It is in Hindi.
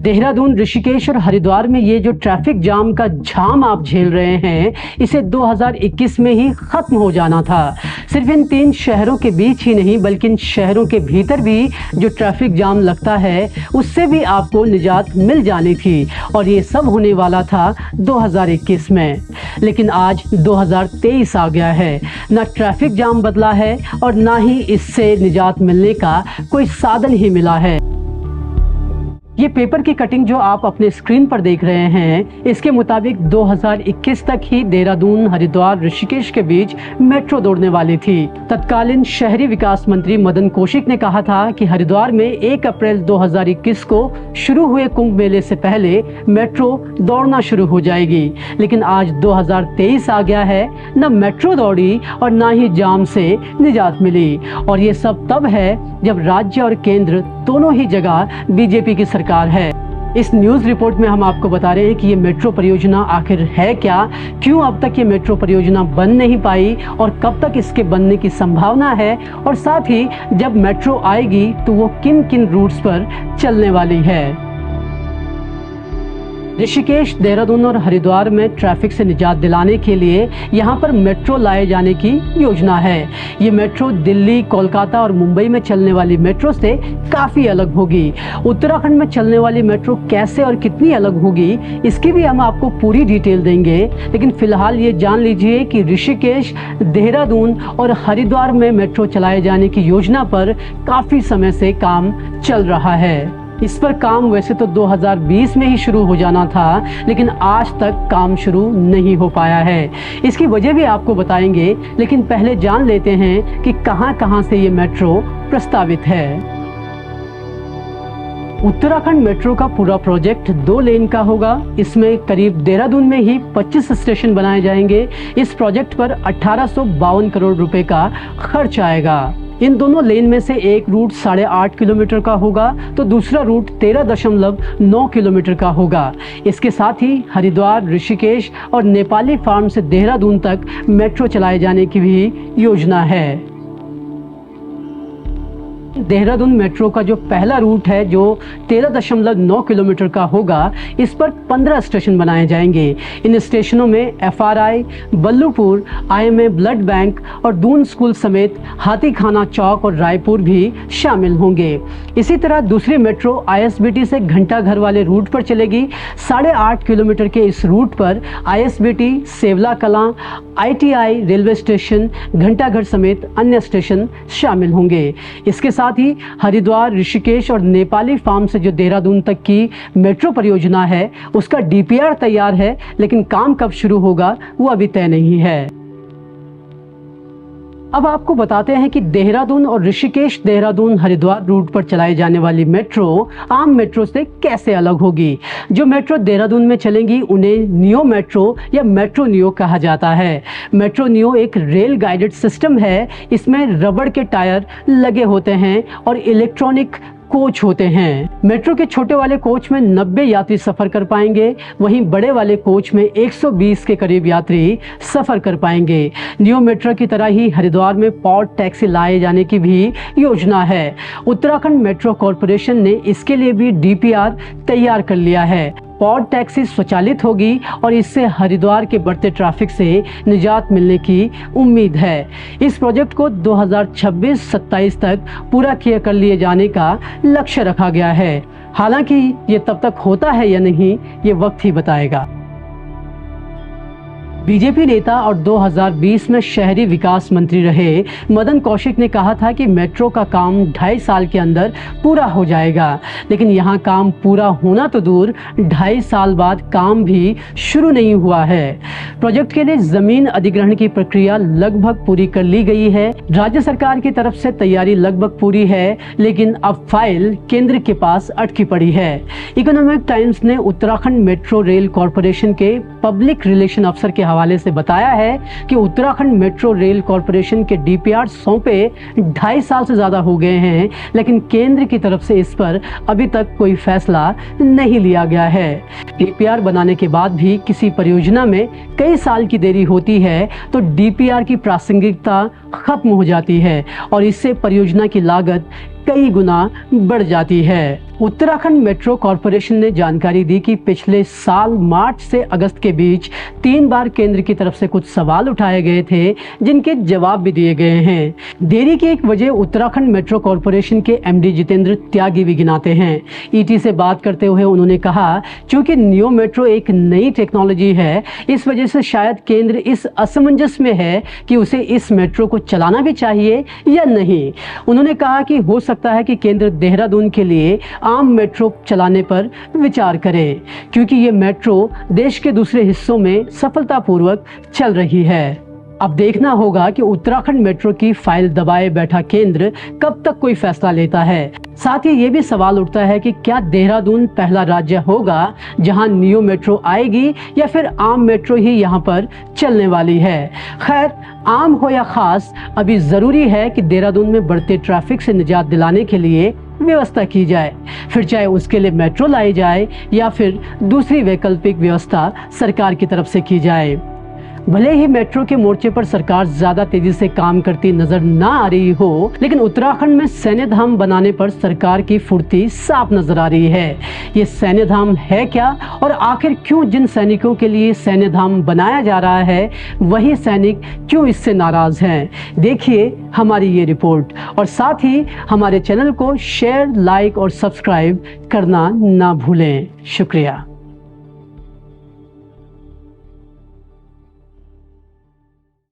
देहरादून, ऋषिकेश और हरिद्वार में ये जो ट्रैफिक जाम का झाम आप झेल रहे हैं, इसे 2021 में ही खत्म हो जाना था। सिर्फ इन 3 शहरों के बीच ही नहीं बल्कि इन शहरों के भीतर भी जो ट्रैफिक जाम लगता है उससे भी आपको निजात मिल जानी थी और ये सब होने वाला था 2021 में। लेकिन आज 2023 आ गया है, ना ट्रैफिक जाम बदला है और ना ही इससे निजात मिलने का कोई साधन ही मिला है। ये पेपर की कटिंग जो आप अपने स्क्रीन पर देख रहे हैं, इसके मुताबिक 2021 तक ही देहरादून, हरिद्वार, ऋषिकेश के बीच मेट्रो दौड़ने वाली थी। तत्कालीन शहरी विकास मंत्री मदन कौशिक ने कहा था कि हरिद्वार में 1 अप्रैल 2021 को शुरू हुए कुंभ मेले से पहले मेट्रो दौड़ना शुरू हो जाएगी। लेकिन आज 2023 आ गया है, न मेट्रो दौड़ी और न ही जाम से निजात मिली। और ये सब तब है जब राज्य और केंद्र दोनों ही जगह बीजेपी की सरकार है। इस न्यूज़ रिपोर्ट में हम आपको बता रहे हैं कि ये मेट्रो परियोजना आखिर है क्या, क्यों अब तक ये मेट्रो परियोजना बन नहीं पाई और कब तक इसके बनने की संभावना है, और साथ ही जब मेट्रो आएगी तो वो किन किन रूट्स पर चलने वाली है। ऋषिकेश, देहरादून और हरिद्वार में ट्रैफिक से निजात दिलाने के लिए यहाँ पर मेट्रो लाए जाने की योजना है। ये मेट्रो दिल्ली, कोलकाता और मुंबई में चलने वाली मेट्रो से काफ़ी अलग होगी। उत्तराखंड में चलने वाली मेट्रो कैसे और कितनी अलग होगी, इसकी भी हम आपको पूरी डिटेल देंगे। लेकिन फिलहाल ये जान लीजिए कि ऋषिकेश, देहरादून और हरिद्वार में मेट्रो चलाए जाने की योजना पर काफ़ी समय से काम चल रहा है। इस पर काम वैसे तो 2020 में ही शुरू हो जाना था, लेकिन आज तक काम शुरू नहीं हो पाया है। इसकी वजह भी आपको बताएंगे, लेकिन पहले जान लेते हैं कि कहां-कहां से ये मेट्रो प्रस्तावित है। उत्तराखंड मेट्रो का पूरा प्रोजेक्ट 2 लेन का होगा। इसमें करीब देहरादून में ही 25 स्टेशन बनाए जाएंगे। इस प्रोजेक्ट पर 1852 करोड़ रुपए का खर्च आएगा। इन दोनों लेन में से एक रूट 8.5 किलोमीटर का होगा तो दूसरा रूट 13.9 किलोमीटर का होगा। इसके साथ ही हरिद्वार, ऋषिकेश और नेपाली फार्म से देहरादून तक मेट्रो चलाए जाने की भी योजना है। देहरादून मेट्रो का जो पहला रूट है, जो 13.9 किलोमीटर का होगा, इस पर 15 स्टेशन बनाए जाएंगे। इन स्टेशनों में FRI, Ballupur, IMA blood bank और दून स्कूल समेत हाथीखाना चौक और रायपुर भी शामिल होंगे। इसी तरह दूसरी मेट्रो ISBT से घंटाघर वाले रूट पर चलेगी। 8.5 किलोमीटर के इस रूट पर ISBT, Sewla Kalan, ITI railway station, Ghantaghar समेत अन्य स्टेशन शामिल होंगे। इसके साथ ही हरिद्वार, ऋषिकेश और नेपाली फार्म से जो देहरादून तक की मेट्रो परियोजना है, उसका DPR तैयार है, लेकिन काम कब शुरू होगा वो अभी तय नहीं है। अब आपको बताते हैं कि देहरादून और ऋषिकेश, देहरादून हरिद्वार रूट पर चलाई जाने वाली मेट्रो आम मेट्रो से कैसे अलग होगी। जो मेट्रो देहरादून में चलेंगी उन्हें नियो मेट्रो या मेट्रो नियो कहा जाता है। मेट्रो नियो एक रेल गाइडेड सिस्टम है। इसमें रबड़ के टायर लगे होते हैं और इलेक्ट्रॉनिक कोच होते हैं। मेट्रो के छोटे वाले कोच में 90 यात्री सफर कर पाएंगे, वहीं बड़े वाले कोच में 120 के करीब यात्री सफर कर पाएंगे। नियो मेट्रो की तरह ही हरिद्वार में पॉड टैक्सी लाए जाने की भी योजना है। उत्तराखंड मेट्रो कॉरपोरेशन ने इसके लिए भी DPR तैयार कर लिया है। पॉड टैक्सी स्वचालित होगी और इससे हरिद्वार के बढ़ते ट्रैफिक से निजात मिलने की उम्मीद है। इस प्रोजेक्ट को 2026-27 तक पूरा किया कर लिए जाने का लक्ष्य रखा गया है। हालांकि ये तब तक होता है या नहीं, ये वक्त ही बताएगा। बीजेपी नेता और 2020 में शहरी विकास मंत्री रहे मदन कौशिक ने कहा था कि मेट्रो का काम 2.5 साल के अंदर पूरा हो जाएगा। लेकिन यहाँ काम पूरा होना तो दूर, 2.5 साल बाद काम भी शुरू नहीं हुआ है। प्रोजेक्ट के लिए जमीन अधिग्रहण की प्रक्रिया लगभग पूरी कर ली गई है। राज्य सरकार की तरफ से तैयारी लगभग पूरी है, लेकिन अब फाइल केंद्र के पास अटकी पड़ी है। इकोनॉमिक टाइम्स ने उत्तराखंड मेट्रो रेल कॉरपोरेशन के पब्लिक रिलेशन अफसर के हवाले से बताया है कि उत्तराखंड मेट्रो रेल कॉरपोरेशन के DPR सौंपे 2.5 साल से ज्यादा हो गए हैं, लेकिन केंद्र की तरफ से इस पर अभी तक कोई फैसला नहीं लिया गया है। DPR बनाने के बाद भी किसी परियोजना में कई साल की देरी होती है तो DPR की प्रासंगिकता खत्म हो जाती है और इससे परियोजना की लागत कई गुना बढ़ जाती है। उत्तराखंड मेट्रो कॉरपोरेशन ने जानकारी दी कि पिछले साल मार्च से अगस्त के बीच 3 बार केंद्र की तरफ से कुछ सवाल उठाए गए थे, जिनके जवाब भी दिए गए हैं। देरी की एक वजह उत्तराखंड मेट्रो कॉरपोरेशन के एमडी जितेंद्र त्यागी भी गिनाते हैं। ईटी से बात करते हुए उन्होंने कहा, चूंकि नियो मेट्रो एक नई टेक्नोलॉजी है, इस वजह से शायद केंद्र इस असमंजस में है कि उसे इस मेट्रो को चलाना भी चाहिए या नहीं। उन्होंने कहा कि हो सकता है कि केंद्र देहरादून के लिए आम मेट्रो चलाने पर विचार करें, क्योंकि ये मेट्रो देश के दूसरे हिस्सों में सफलतापूर्वक चल रही है। अब देखना होगा कि उत्तराखंड मेट्रो की फाइल दबाए बैठा केंद्र कब तक कोई फैसला लेता है। साथ ही ये भी सवाल उठता है कि क्या देहरादून पहला राज्य होगा जहां नियो मेट्रो आएगी या फिर आम मेट्रो ही यहां पर चलने वाली है। खैर, आम हो या खास, अभी जरूरी है कि देहरादून में बढ़ते ट्रैफिक से निजात दिलाने के लिए व्यवस्था की जाए, फिर चाहे उसके लिए मेट्रो लाई जाए या फिर दूसरी वैकल्पिक व्यवस्था सरकार की तरफ से की जाए। भले ही मेट्रो के मोर्चे पर सरकार ज्यादा तेजी से काम करती नजर ना आ रही हो, लेकिन उत्तराखंड में सैन्य धाम बनाने पर सरकार की फुर्ती साफ नजर आ रही है। ये सैन्य धाम है क्या, और आखिर क्यों जिन सैनिकों के लिए सैन्य धाम बनाया जा रहा है वही सैनिक क्यों इससे नाराज हैं? देखिए हमारी ये रिपोर्ट, और साथ ही हमारे चैनल को शेयर, लाइक और सब्सक्राइब करना ना भूलें। शुक्रिया।